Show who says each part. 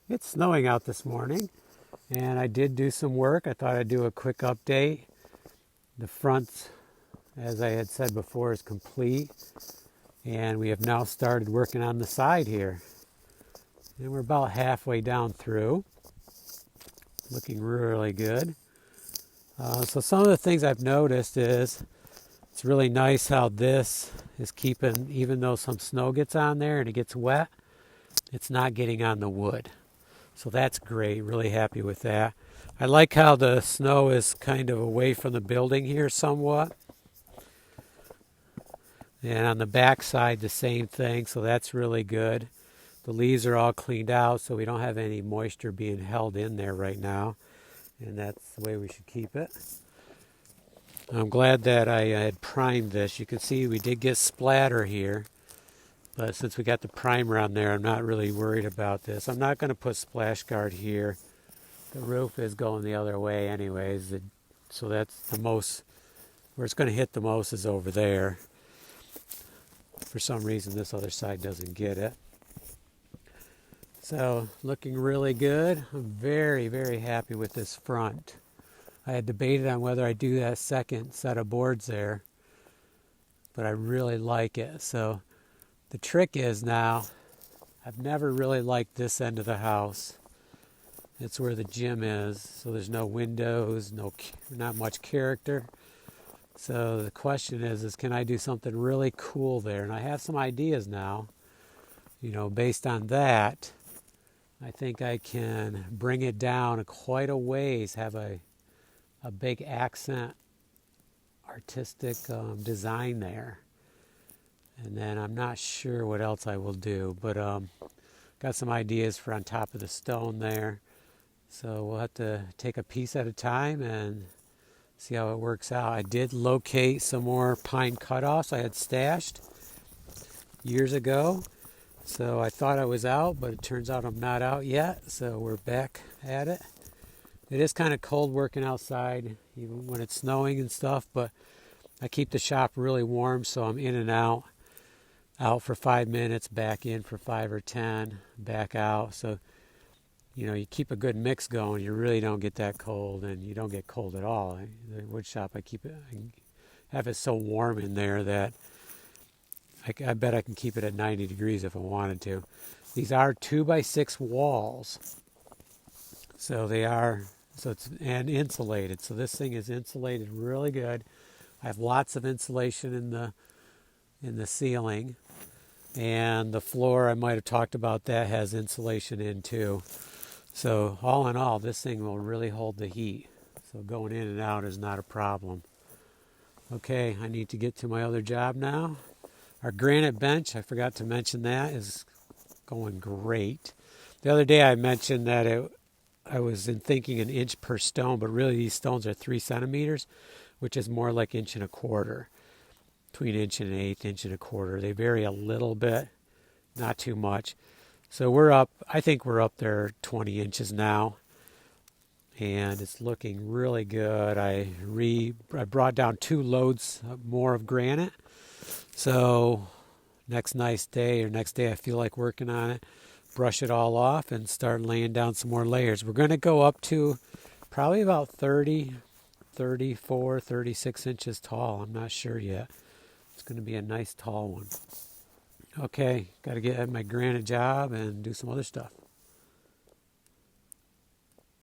Speaker 1: It's snowing out this morning, and I did do some work. I thought I'd do a quick update. The front, as I had said before, is complete, and we have now started working on the side here. And we're about halfway down through. Looking really good. So some of the things I've noticed is it's really nice how this is keeping, even though some snow gets on there and it gets wet, it's not getting on the wood. So that's great, really happy with that. I like how the snow is kind of away from the building here somewhat. And on the back side, the same thing, so that's really good. The leaves are all cleaned out, so we don't have any moisture being held in there right now. And that's the way we should keep it. I'm glad that I had primed this. You can see we did get splatter here. But since we got the primer on there, I'm not really worried about this. I'm not going to put splash guard here. The roof is going the other way anyways. So that's the most, where it's going to hit the most is over there. For some reason, this other side doesn't get it. So looking really good. I'm very, very happy with this front. I had debated on whether I do that second set of boards there, but I really like it. So the trick is now, I've never really liked this end of the house. It's where the gym is, so there's no windows, not much character. So the question is can I do something really cool there? And I have some ideas now. Based on that, I think I can bring it down quite a ways, have a big accent artistic design there. And then I'm not sure what else I will do, but got some ideas for on top of the stone there. So we'll have to take a piece at a time and see how it works out. I did locate some more pine cutoffs I had stashed years ago. So I thought I was out, but it turns out I'm not out yet. So we're back at it. It is kind of cold working outside, even when it's snowing and stuff, but I keep the shop really warm, so I'm in and out for 5 minutes, back in for 5 or 10, back out. So, you keep a good mix going, you really don't get that cold, and you don't get cold at all. The wood shop, I have it so warm in there that I bet I can keep it at 90 degrees if I wanted to. These are 2x6 walls, so it's and insulated. So this thing is insulated really good. I have lots of insulation in the ceiling. And the floor, I might have talked about that, has insulation in too. So all in all, this thing will really hold the heat. So going in and out is not a problem. Okay, I need to get to my other job now. Our granite bench, I forgot to mention that, is going great. The other day I mentioned that I was thinking an inch per stone, but really these stones are 3 centimeters, which is more like 1.25 inches. Between 1.1 inches, 1.25 inches. They vary a little bit, not too much. So I think we're up there 20 inches now, and it's looking really good. I brought down 2 loads more of granite. So next day I feel like working on it, brush it all off and start laying down some more layers. We're going to go up to probably about 30, 34, 36 inches tall. I'm not sure yet. It's going to be a nice tall one. Okay, got to get at my granite job and do some other stuff.